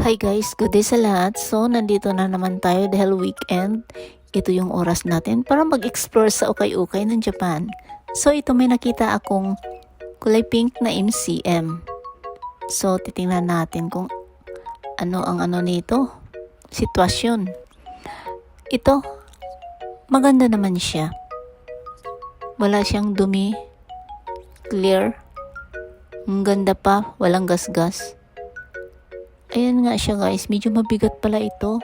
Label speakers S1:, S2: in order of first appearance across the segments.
S1: Hi guys, good day sa lahat. So, nandito na naman tayo dahil weekend. Ito yung oras natin para mag-explore sa ukay-ukay ng Japan. So, ito may nakita akong kulay pink na MCM. So, titingnan natin kung ano ang nito. Sitwasyon. Ito, maganda naman siya. Wala siyang dumi. Clear. Ang ganda pa, walang gasgas. Ayan nga siya guys, medyo mabigat pala ito.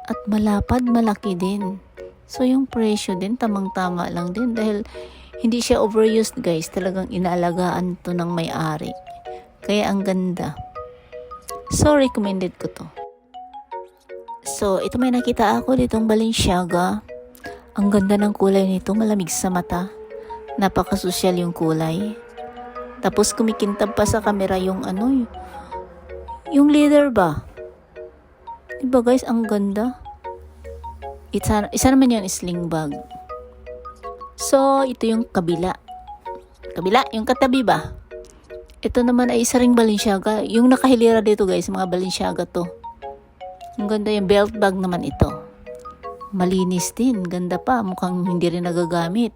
S1: At malapad, malaki din. So yung presyo din, tamang-tama lang din dahil hindi siya overused guys. Talagang inaalagaan to ng may-ari. Kaya ang ganda. So recommended ko to. So ito may nakita ako ditong Balenciaga. Ang ganda ng kulay nito, malamig sa mata. Napaka-sosyal yung kulay. Tapos kumikintab pa sa camera yung yung leather ba? Diba guys, ang ganda. Isa naman yung sling bag. So, ito yung kabila. Yung katabi ba? Ito naman ay isa ring Balenciaga. Yung nakahilira dito guys, mga Balenciaga to. Ang ganda yung belt bag naman ito. Malinis din, ganda pa. Mukhang hindi rin nagagamit.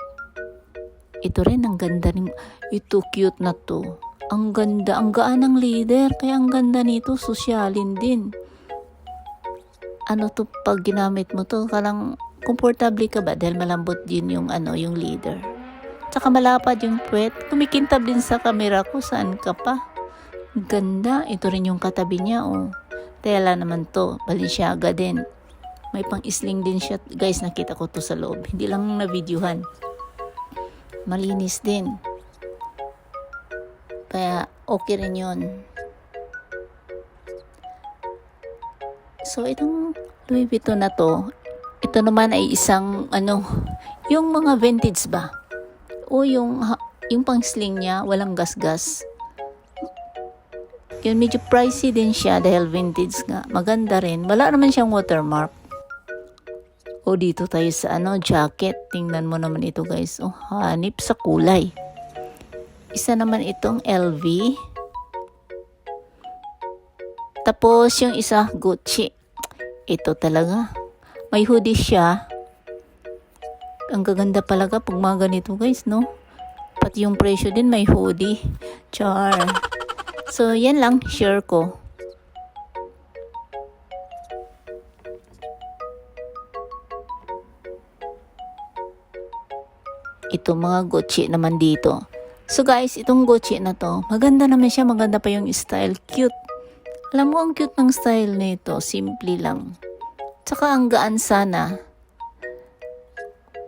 S1: Ito rin, ang ganda rin. Ito cute na to. Ang ganda, ang gaan ng leather, kaya ang ganda nito, sosyalin din. Ano to, pag ginamit mo to, kalang komportable ka ba? Dahil malambot din yung yung leather. Tsaka malapad yung puwet, kumikintab din sa camera ko, saan ka pa? Ganda, ito rin yung katabi niya, oh. Tela naman to, Balenciaga din. May pang-isling din siya, guys, nakita ko to sa loob. Hindi lang na-videohan. Malinis din. Kaya okay rin yun. So itong Louis Vuitton na to, ito naman ay isang yung mga vintage ba? O yung pang sling niya, walang gasgas. Yun, medyo pricey din siya dahil vintage nga. Maganda rin. Wala naman siyang watermark. O dito tayo sa jacket. Tingnan mo naman ito guys. Oh, hanip sa kulay. Isa naman itong LV. Tapos yung isa Gucci. Ito talaga. May hoodie siya. Ang gaganda palaga pag mga ganito guys, no? Pati yung presyo din may hoodie. Char. So yan lang, share ko. Ito mga Gucci naman dito. So guys, itong Gucci na to, maganda naman siya, maganda pa yung style, cute. Alam mo, ang cute ng style nito, simple lang. Tsaka ang gaan sana.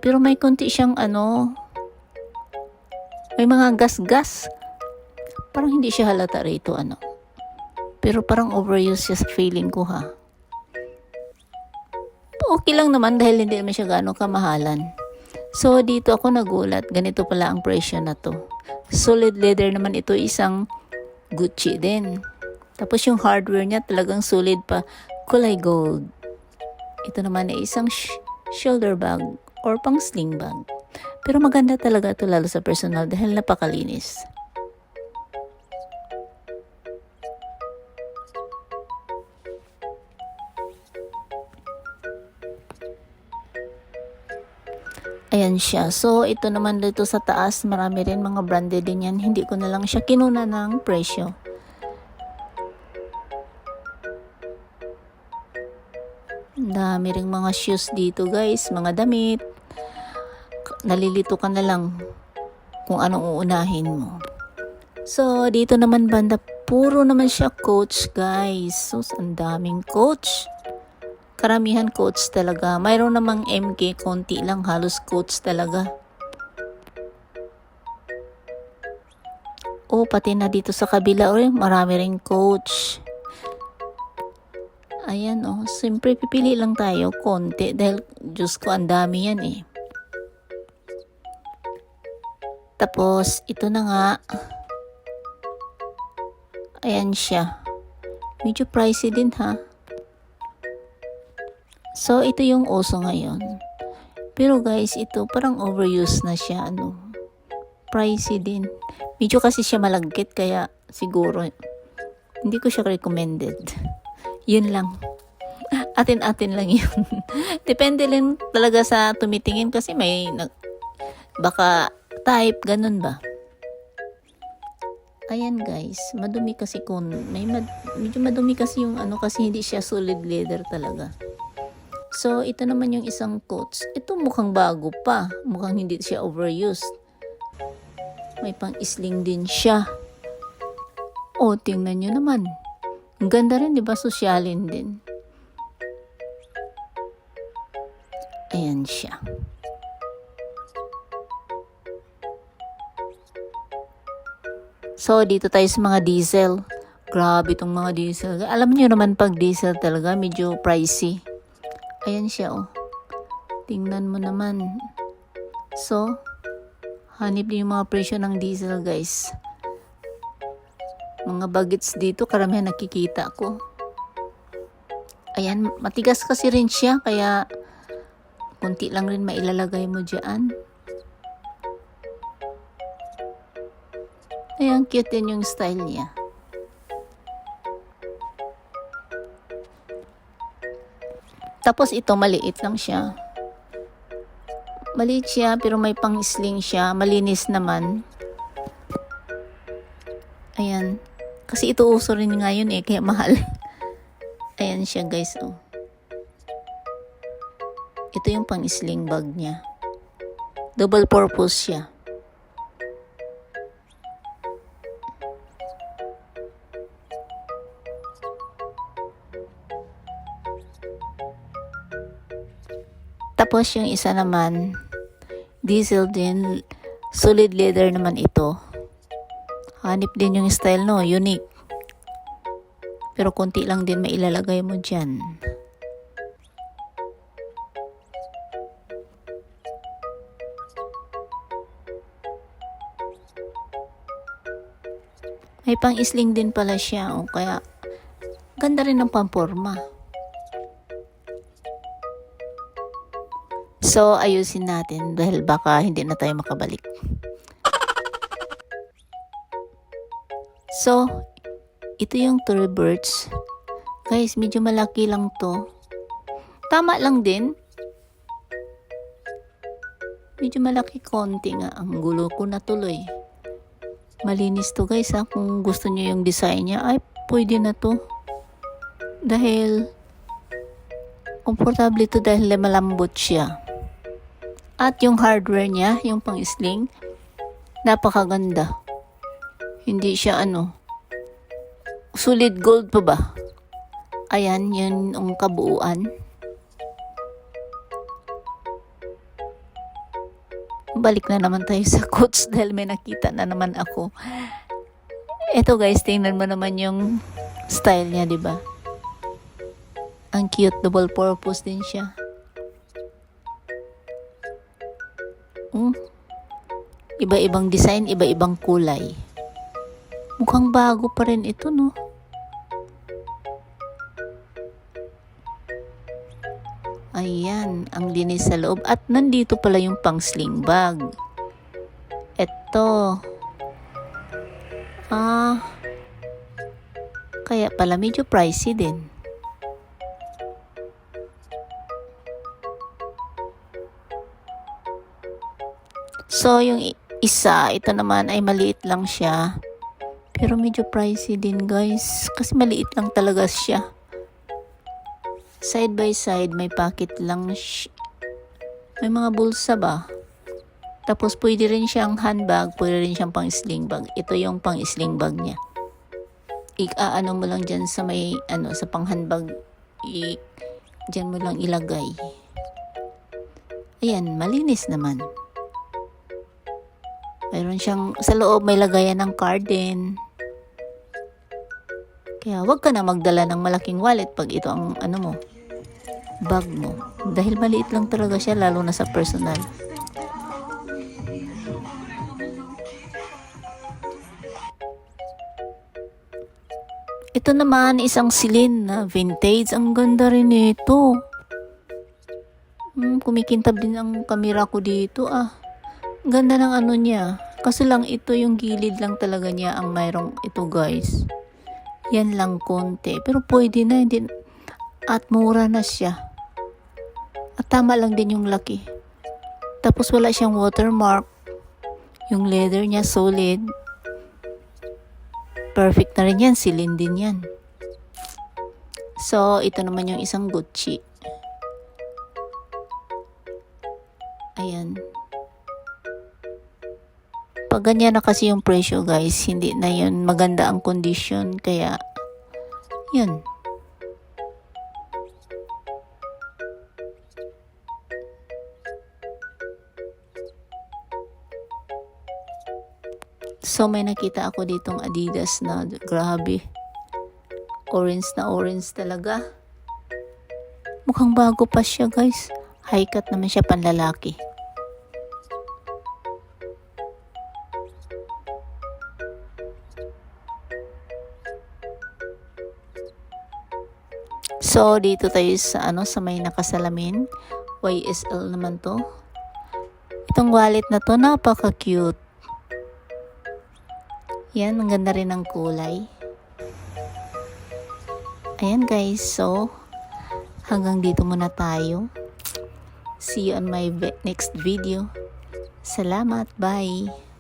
S1: Pero may konti siyang may mga gas-gas. Parang hindi siya halata rito, Pero parang overuse siya sa feeling ko, ha. Okay lang naman dahil hindi naman siya gaano kamahalan. So, dito ako nagulat. Ganito pala ang presyo na to. Solid leather naman ito, isang Gucci din. Tapos yung hardware niya talagang solid pa. Kulay gold. Ito naman ay isang shoulder bag or pang sling bag. Pero maganda talaga ito lalo sa personal dahil napakalinis. Ayan siya. So, ito naman dito sa taas, marami rin mga branded din yan. Hindi ko na lang siya kinuna ng presyo. Dami ring mga shoes dito guys, mga damit. Nalilito ka na lang kung anong uunahin mo. So, dito naman banda, puro naman siya Coach guys. So, ang daming Coach. Karamihan Coach talaga. Mayroon namang MK, konti lang, halos Coach talaga. O, pati na dito sa kabila, marami ring Coach. Ayan, siyempre pipili lang tayo, konti, dahil, Diyos ko, ang dami yan eh. Tapos, ito na nga. Ayan siya. Medyo pricey din, ha. So, ito yung uso ngayon. Pero guys, ito parang overuse na siya. Pricey din. Medyo kasi siya malagkit kaya siguro Hindi ko siya recommended. Yun lang. Atin-atin lang yun. Depende lang talaga sa tumitingin kasi baka type, ganun ba? Ayan guys, madumi kasi medyo madumi kasi yung kasi hindi siya solid leather talaga. So, ito naman yung isang coats. Ito mukhang bago pa. Mukhang hindi siya overused. May pang-isling din siya. Oh, tingnan nyo naman. Ang ganda rin, di ba? Sosyalin din. Ayan siya. So, dito tayo sa mga diesel. Grabe itong mga diesel. Alam niyo naman pag diesel talaga, medyo pricey. Ayan siya, oh. Tingnan mo naman. So, hanip din yung mga presyo ng diesel, guys. Mga bagets dito, karamihan nakikita ko. Ayan, matigas kasi rin siya, kaya kunti lang rin mailalagay mo dyan. Ayan, cute din yung style niya. Tapos ito, maliit lang siya. Maliit siya, pero may pang-sling siya. Malinis naman. Ayan. Kasi ito uso rin ngayon kaya mahal. Ayan siya guys, oh. Ito yung pang-sling bag niya. Double purpose siya. Tapos yung isa naman, diesel din, solid leather naman ito. Hanip din yung style, no? Unique. Pero konti lang din mailalagay mo dyan. May pang-isling din pala siya, oh. Kaya ganda rin ng pamporma. So, ayusin natin dahil baka hindi na tayo makabalik. So, ito yung Tory Burch. Guys, medyo malaki lang to. Tama lang din. Medyo malaki konti nga. Ang gulo ko na tuloy. Malinis to guys ha. Kung gusto nyo yung design niya, ay pwede na to. Dahil, komportable to dahil malambot siya. At yung hardware niya, yung pang-sling, napakaganda. Hindi siya solid gold pa ba? Ayan, yun ang kabuuan. Balik na naman tayo sa coats dahil may nakita na naman ako. Eto guys, tingnan mo naman yung style niya, di ba? Ang cute, double purpose din siya. Iba-ibang design, iba-ibang kulay. Mukhang bago pa rin ito, no? Ayan, ang linis sa loob. At nandito pala yung pang-sling bag. Ito. Kaya pala medyo pricey din. So, yung isa, ito naman ay maliit lang siya. Pero medyo pricey din guys. Kasi maliit lang talaga siya. Side by side, may pocket lang. May mga bulsa ba? Tapos pwede rin siyang handbag, pwede rin siyang pang-sling bag. Ito yung pang-sling bag niya. Ano mo lang dyan sa may, sa pang-handbag. Dyan mo lang ilagay. Ayan, malinis naman. Mayroon siyang, sa loob may lagayan ng card din. Kaya wag ka na magdala ng malaking wallet pag ito ang bag mo. Dahil maliit lang talaga siya, lalo na sa personal. Ito naman, isang silin na vintage. Ang ganda rin ito. Kumikintab din ang kamera ko dito Ganda ng niya. Kasi lang ito yung gilid lang talaga niya ang mayroong ito guys. Yan lang konti. Pero pwede na, hindi. At mura na siya. At tama lang din yung laki. Tapos wala siyang watermark. Yung leather niya solid. Perfect na rin yan. Silin din yan. So, ito naman yung isang Gucci. Ayan. Pag ganyan na kasi yung presyo guys, hindi na yun maganda ang condition. Kaya, yun. So, may nakita ako ditong Adidas na grabe. Orange na orange talaga. Mukhang bago pa siya guys. High cut naman siya panlalaki. So, dito tayo sa sa may nakasalamin. YSL naman to. Itong wallet na to, napaka-cute. Yan, ang ganda rin ng kulay. Ayan guys, so, hanggang dito muna tayo. See you on my next video. Salamat, bye!